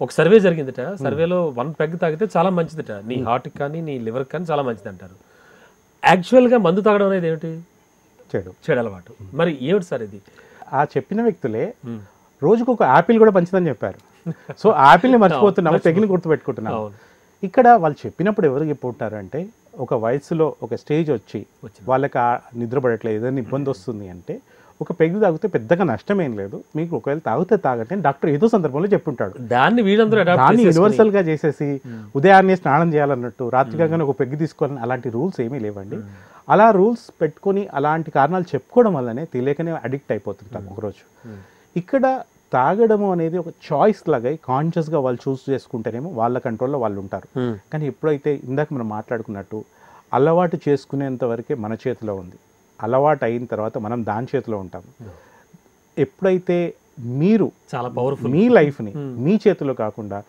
ఒక సర్వే జరిగిందిట, సర్వేలో 1 పెగ్ తాగితే చాలా మంచిదిట, నీ హార్ట్కి కానీ నీ లివర్కి కానీ చాలా మంచిది అంటారు. యాక్చువల్గా మందు తాగడం అనేది ఏమిటి? చెడు అలవాటు. మరి ఏమిటి సార్ ఇది? ఆ చెప్పిన వ్యక్తులే రోజుకు ఒక యాపిల్ కూడా మంచిదని చెప్పారు. సో యాపిల్ని మర్చిపోతున్నాము, పెగ్ని గుర్తుపెట్టుకుంటున్నాము. ఇక్కడ వాళ్ళు చెప్పినప్పుడు ఎవరు చెప్పుకుంటారు అంటే, ఒక వయసులో ఒక స్టేజ్ వచ్చి వాళ్ళకి నిద్రపడట్లేదు, ఏదైనా ఇబ్బంది వస్తుంది అంటే ఒక పెగ్గు తాగితే పెద్దగా నష్టమేం లేదు, మీకు ఒకవేళ తాగితే తాగండి అని డాక్టర్ ఏదో సందర్భంలో చెప్పుంటాడు. దాన్ని యూనివర్సల్ గా చేసేసి ఉదయాన్నే స్నానం చేయాలన్నట్టు, రాత్రి కాగానే ఒక పెగ్గు తీసుకోవాలని అలాంటి రూల్స్ ఏమీ లేవండి. అలా రూల్స్ పెట్టుకొని అలాంటి కారణాలు చెప్పుకోవడం వల్లనే తెలియకనే అడిక్ట్ అయిపోతుంటాం ఒకరోజు. ఇక్కడ తాగడము అనేది ఒక చాయిస్ లాగా కాన్షియస్గా వాళ్ళు చూస్ చేసుకుంటేనేమో వాళ్ళ కంట్రోల్లో వాళ్ళు ఉంటారు. కానీ ఎప్పుడైతే ఇందాక మనం మాట్లాడుకున్నట్టు అలవాటు చేసుకునేంత వరకే మన చేతిలో ఉంది, అలవాటు అయిన తర్వాత మనం దాని చేతిలో ఉంటాము. ఎప్పుడైతే మీరు చాలా పవర్ఫుల్ మీ లైఫ్ని మీ చేతిలో కాకుండా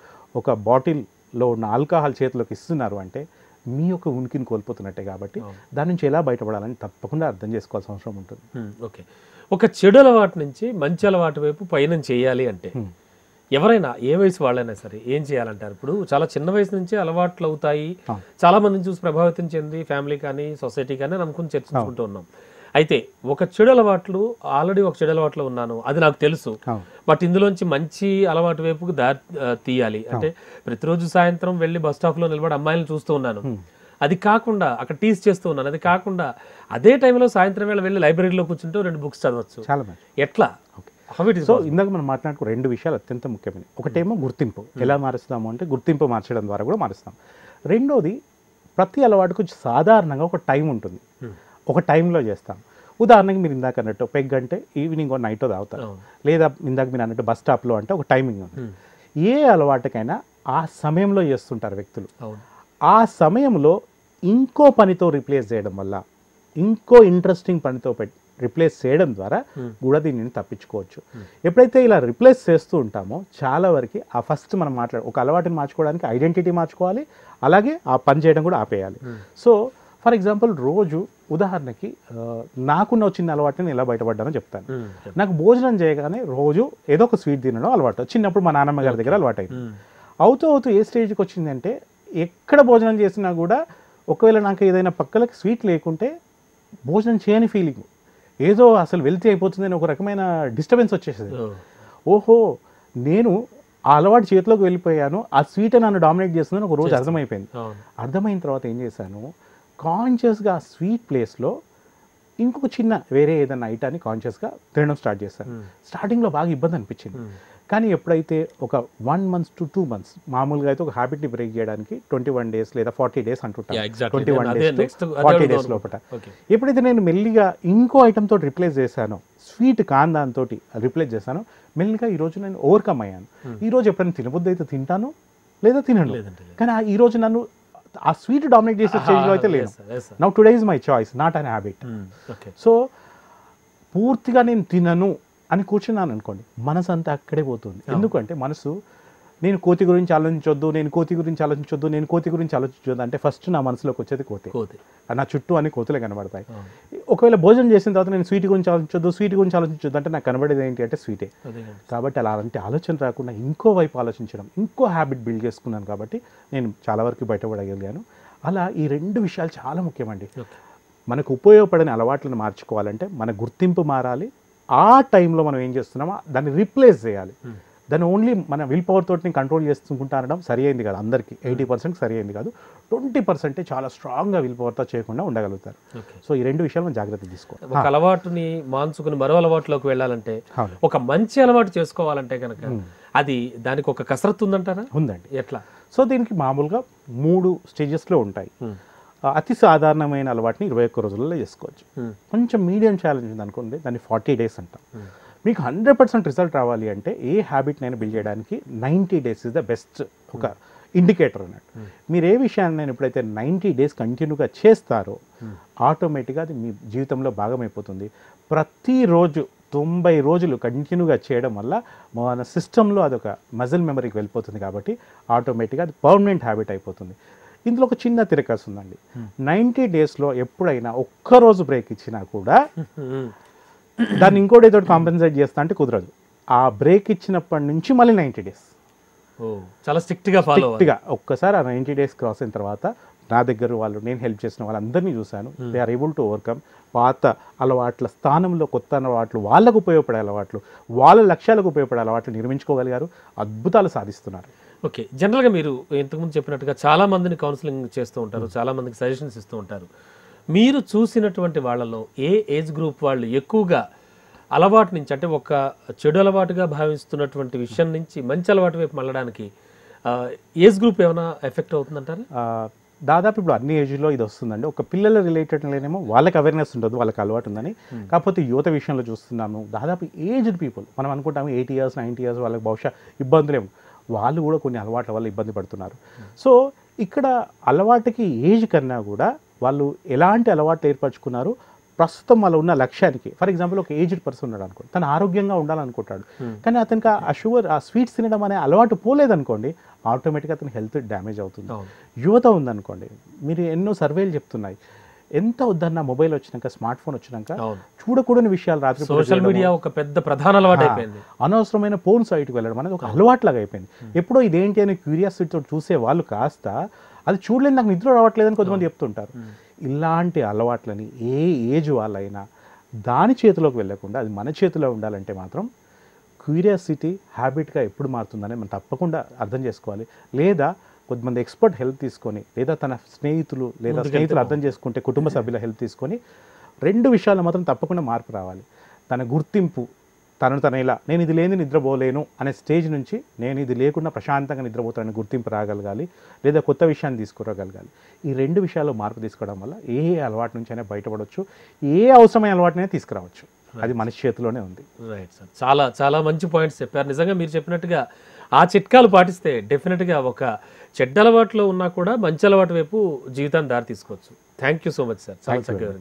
ఒక బాటిల్లో ఉన్న ఆల్కహాల్ చేతిలోకి ఇస్తున్నారు అంటే మీ యొక్క ఉనికిని కోల్పోతున్నట్టే. కాబట్టి దాని నుంచి ఎలా బయటపడాలని తప్పకుండా అర్థం చేసుకోవాల్సిన అవసరం ఉంటుంది. ఓకే, ఒక చెడు అలవాటు నుంచి మంచి అలవాటు వైపు పయనం చేయాలి అంటే ఎవరైనా ఏ వయసు వాళ్ళైనా సరే ఏం చేయాలంటారు? ఇప్పుడు చాలా చిన్న వయసు నుంచి అలవాట్లు అవుతాయి, చాలా మందిని చూసి ప్రభావితం చెంది ఫ్యామిలీ కానీ సొసైటీ కానీ అనుకుని చర్చించుకుంటూ ఉన్నాం. అయితే ఒక చెడు అలవాట్లు, ఆల్రెడీ ఒక చెడు అలవాట్లో ఉన్నాను అది నాకు తెలుసు, బట్ ఇందులోంచి మంచి అలవాటు వైపుకు దారి తీయాలి అంటే ప్రతిరోజు సాయంత్రం వెళ్ళి బస్ స్టాప్లో నిలబడి అమ్మాయిలను చూస్తూ ఉన్నాను, అది కాకుండా అక్కడ టీస్ చేస్తూ ఉన్నాను, అది కాకుండా అదే టైంలో సాయంత్రం వేళ వెళ్ళి లైబ్రరీలో కూర్చుంటూ 2 బుక్స్ చదవచ్చు, చాలా మంచి ఎట్లా? సో ఇందాక మనం మాట్లాడుకో 2 విషయాలు అత్యంత ముఖ్యమైనవి. ఒకటేమో గుర్తింపు, ఎలా మారుస్తాము అంటే గుర్తింపు మార్చడం ద్వారా కూడా మారుస్తాం. రెండోది, ప్రతి అలవాటుకు సాధారణంగా ఒక టైం ఉంటుంది, ఒక టైంలో చేస్తాం. ఉదాహరణకి మీరు ఇందాక అన్నట్టు పెగ్ అంటే ఈవినింగ్ నైట్ తాగుతారు, లేదా ఇందాక మీరు అన్నట్టు బస్ స్టాప్లో అంటే ఒక టైమింగ్ ఉంది. ఏ అలవాటుకైనా ఆ సమయంలో చేస్తుంటారు వ్యక్తులు. ఆ సమయంలో ఇంకో పనితో రిప్లేస్ చేయడం వల్ల, ఇంకో ఇంట్రెస్టింగ్ పనితో రిప్లేస్ చేయడం ద్వారా కూడా దీనిని తప్పించుకోవచ్చు. ఎప్పుడైతే ఇలా రిప్లేస్ చేస్తూ ఉంటామో చాలా వరకు ఆ ఫస్ట్ మనం ఒక అలవాటుని మార్చుకోవడానికి ఐడెంటిటీ మార్చుకోవాలి, అలాగే ఆ పని చేయడం కూడా ఆపేయాలి. సో ఫర్ ఎగ్జాంపుల్ రోజు ఉదాహరణకి నాకున్న చిన్న అలవాటు నేను ఎలా బయటపడ్డానో చెప్తాను. నాకు భోజనం చేయగానే రోజు ఏదో ఒక స్వీట్ తినడం అలవాటు. చిన్నప్పుడు మా నాన్నమ్మ గారి దగ్గర అలవాటు అయింది. అవుతూ ఏ స్టేజ్కి వచ్చిందంటే ఎక్కడ భోజనం చేసినా కూడా ఒకవేళ నాకు ఏదైనా పక్కలకి స్వీట్ లేకుంటే భోజనం చేయని ఫీలింగ్, ఏదో అసలు వెళ్తే అయిపోతుందని ఒక రకమైన డిస్టర్బెన్స్ వచ్చేసేది. ఓహో, నేను ఆ అలవాటు చేతిలోకి వెళ్ళిపోయాను, ఆ స్వీట్ నన్ను డామినేట్ చేస్తుందని ఒక రోజు అర్థమైపోయింది. అర్థమైన తర్వాత ఏం చేశాను, కాన్షియస్గా ఆ స్వీట్ ప్లేస్లో ఇంకొక చిన్న వేరే ఏదైనా ఐటాన్ని కాన్షియస్గా తినడం స్టార్ట్ చేశాను. స్టార్టింగ్లో బాగా ఇబ్బంది అనిపించింది, కానీ ఎప్పుడైతే ఒక 1 month to 2 months, మామూలుగా అయితే ఒక హ్యాబిట్ని బ్రేక్ చేయడానికి 21 days లేదా 40 days అంటుంటాను, 21 days to 40 days లోపల. ఎప్పుడైతే నేను మెల్లిగా ఇంకో ఐటమ్తో రిప్లేస్ చేశానో, స్వీట్ కాన్ దాంతో రిప్లేస్ చేశానో, మెల్లిగా ఈరోజు నేను ఓవర్కమ్ అయ్యాను. ఈరోజు ఎప్పుడైనా తినబుద్ధి అయితే తింటాను, లేదా తినను, కానీ ఈరోజు నన్ను ఆ స్వీట్ డామినేట్ చేసే స్టేజ్లో అయితే లేదు. Now today is my choice, not an habit. So పూర్తిగా నేను తినను అని కూర్చున్నాను అనుకోండి, మనసు అంతా అక్కడే పోతుంది. ఎందుకంటే మనసు నేను కోతి గురించి ఆలోచించొద్దు, నేను కోతి గురించి ఆలోచించొద్దు, నేను కోతి గురించి ఆలోచించొద్దు అంటే ఫస్ట్ నా మనసులోకి వచ్చేది కోతి. నా చుట్టూ అన్ని కోతులే కనబడతాయి. ఒకవేళ భోజనం చేసిన తర్వాత నేను స్వీట్ గురించి ఆలోచించొద్దు, స్వీట్ గురించి ఆలోచించొద్దు అంటే నాకు కనబడేది ఏంటి అంటే స్వీటే. కాబట్టి అలాంటి ఆలోచన రాకుండా ఇంకో వైపు ఆలోచించడం, ఇంకో హ్యాబిట్ బిల్డ్ చేసుకున్నాను. కాబట్టి నేను చాలా వరకు బయటపడగలిగాను. అలా ఈ 2 విషయాలు చాలా ముఖ్యమండి. మనకు ఉపయోగపడని అలవాట్లను మార్చుకోవాలంటే మన గుర్తింపు మారాలి, ఆ టైంలో మనం ఏం చేస్తున్నామో దాన్ని రీప్లేస్ చేయాలి. దాన్ని ఓన్లీ మన విల్ పవర్ తోటి కంట్రోల్ చేసుకుంటా అనడం సరి అయింది కాదు, అందరికీ 80% సరి అయింది కాదు, 20% చాలా స్ట్రాంగ్గా విల్ పవర్తో చేయకుండా ఉండగలుగుతారు. సో ఈ 2 విషయాలు మనం జాగ్రత్త తీసుకోవాలి. ఒక అలవాటుని మాన్సుకుని మరో అలవాటులోకి వెళ్ళాలంటే, ఒక మంచి అలవాటు చేసుకోవాలంటే కనుక అది దానికి ఒక కసరత్తు ఉందంటారా? ఉందండి. ఎట్లా? సో దీనికి మామూలుగా 3 స్టేజెస్లో ఉంటాయి. అతి సాధారణమైన అలవాటుని 21 రోజుల్లో చేసుకోవచ్చు. కొంచెం మీడియం ఛాలెంజ్ ఉంది అనుకోండి, దాన్ని 40 days అంటాం. మీకు 100% రిజల్ట్ రావాలి అంటే ఏ హ్యాబిట్ నేను బిల్డ్ చేయడానికి 90 days ఇస్ ద బెస్ట్ ఒక ఇండికేటర్ అన్నట్టు. మీరు ఏ విషయాన్ని నేను ఎప్పుడైతే 90 days కంటిన్యూగా చేస్తారో ఆటోమేటిక్గా అది మీ జీవితంలో భాగమైపోతుంది. ప్రతిరోజు 90 రోజులు కంటిన్యూగా చేయడం వల్ల మన సిస్టంలో అదొక మజిల్ మెమరీకి వెళ్ళిపోతుంది. కాబట్టి ఆటోమేటిక్గా అది పర్మనెంట్ హ్యాబిట్ అయిపోతుంది. ఇందులో ఒక చిన్న తిరకాసు ఉందండి. 90 daysలో ఎప్పుడైనా ఒక్కరోజు బ్రేక్ ఇచ్చినా కూడా దాన్ని ఇంకోటి ఏదో కాంపెన్సేట్ చేస్తా అంటే కుదరదు. ఆ బ్రేక్ ఇచ్చినప్పటి నుంచి మళ్ళీ 90 days చాలా స్ట్రిక్ట్గా ఫాలో స్ట్రిక్ట్గా ఒక్కసారి ఆ 90 days క్రాస్ అయిన తర్వాత నా దగ్గర వాళ్ళు నేను హెల్ప్ చేసిన వాళ్ళందరినీ చూశాను. They are able to overcome. పాత అలవాట్ల స్థానంలో కొత్త అలవాట్లు, వాళ్ళకు ఉపయోగపడే అలవాట్లు, వాళ్ళ లక్ష్యాలకు ఉపయోగపడే అలవాట్లు నిర్మించుకోగలిగారు. అద్భుతాలు సాధిస్తున్నారు. ఓకే, జనరల్గా మీరు ఇంతకుముందు చెప్పినట్టుగా చాలా మందిని కౌన్సిలింగ్ చేస్తూ ఉంటారు, చాలా మందికి సజెషన్స్ ఇస్తూ ఉంటారు. మీరు చూసినటువంటి వాళ్ళలో ఏ ఏజ్ గ్రూప్ వాళ్ళు ఎక్కువగా అలవాటు నుంచి, అంటే ఒక చెడు అలవాటుగా భావిస్తున్నటువంటి విషయం నుంచి మంచి అలవాటు వైపు మళ్ళడానికి ఏజ్ గ్రూప్ ఏమైనా ఎఫెక్ట్ అవుతుందంటారు? దాదాపు ఇప్పుడు అన్ని ఏజ్లో ఇది వస్తుందండి. ఒక పిల్లల రిలేటెడ్ లేనేమో వాళ్ళకి అవేర్నెస్ ఉండదు, వాళ్ళకి అలవాటు ఉందని. కాకపోతే యువత విషయంలో చూస్తున్నాము, దాదాపు ఏజ్డ్ పీపుల్, మనం అనుకుంటాము 80 years 90 years వాళ్ళకి బహుశా ఇబ్బందులేము, వాళ్ళు కూడా కొన్ని అలవాట్ల వల్ల ఇబ్బంది పడుతున్నారు. సో ఇక్కడ అలవాటుకి ఏజ్ కన్నా కూడా వాళ్ళు ఎలాంటి అలవాట్లు ఏర్పరచుకున్నారు, ప్రస్తుతం వాళ్ళు ఉన్న లక్ష్యానికి. ఫర్ ఎగ్జాంపుల్ ఒక ఏజ్డ్ పర్సన్ ఉన్నాడు అనుకోండి, తను ఆరోగ్యంగా ఉండాలనుకుంటాడు, కానీ అతనికి ఆ స్వీట్స్ తినడం అనే అలవాటు పోలేదనుకోండి, ఆటోమేటిక్గా అతని హెల్త్ డ్యామేజ్ అవుతుంది. యువత ఉందనుకోండి, మీరు ఎన్నో సర్వేలు చెప్తున్నాయి, ఎంత వద్దన్న మొబైల్ వచ్చినాక, స్మార్ట్ ఫోన్ వచ్చినాక చూడకూడని విషయాలు రాత్రి సోషల్ మీడియా ఒక పెద్ద ప్రధాన అలవాటు అయిపోయింది. అనవసరమైన ఫోన్ సైట్కి వెళ్ళడం అనేది ఒక అలవాట్లాగా అయిపోయింది. ఎప్పుడో ఇదేంటి అని క్యూరియాసిటీతో చూసే వాళ్ళు కాస్త అది చూడలేని నాకు నిద్ర రావట్లేదని కొంతమంది చెప్తుంటారు. ఇలాంటి అలవాట్లని ఏ ఏజ్ వాళ్ళైనా దాని చేతిలోకి వెళ్ళకుండా అది మన చేతిలో ఉండాలంటే మాత్రం క్యూరియాసిటీ హ్యాబిట్గా ఎప్పుడు మారుతుందని మనం తప్పకుండా అర్థం చేసుకోవాలి. లేదా కొంతమంది ఎక్స్పర్ట్ హెల్ప్ తీసుకొని, లేదా తన స్నేహితులు అర్థం చేసుకుంటే, కుటుంబ సభ్యుల హెల్ప్ తీసుకొని, 2 విషయాలు మాత్రం తప్పకుండా మార్పు రావాలి. తన గుర్తింపు, తను ఇలా నేను ఇది లేని నిద్రపోలేను అనే స్టేజ్ నుంచి నేను ఇది లేకుండా ప్రశాంతంగా నిద్రపోతానని గుర్తింపు రాగలగాలి, లేదా కొత్త విషయాన్ని తీసుకురాగలగాలి. ఈ 2 విషయాల్లో మార్పు తీసుకోవడం వల్ల ఏ అలవాటు నుంచి అయినా బయటపడవచ్చు, ఏ అవసరమైన అలవాటునైనా తీసుకురావచ్చు. అది మనిషి చేతిలోనే ఉంది. రైట్ సార్, చాలా చాలా మంచి పాయింట్స్ చెప్పారు. నిజంగా మీరు చెప్పినట్టుగా ఆ చిట్కాలు పాటిస్తే డెఫినెట్గా ఒక చెడ్డ అలవాట్లో ఉన్నా కూడా మంచి అలవాటు వైపు జీవితాన్ని దారి తీసుకోవచ్చు. Thank you so much sir, చాలా చక్కగా.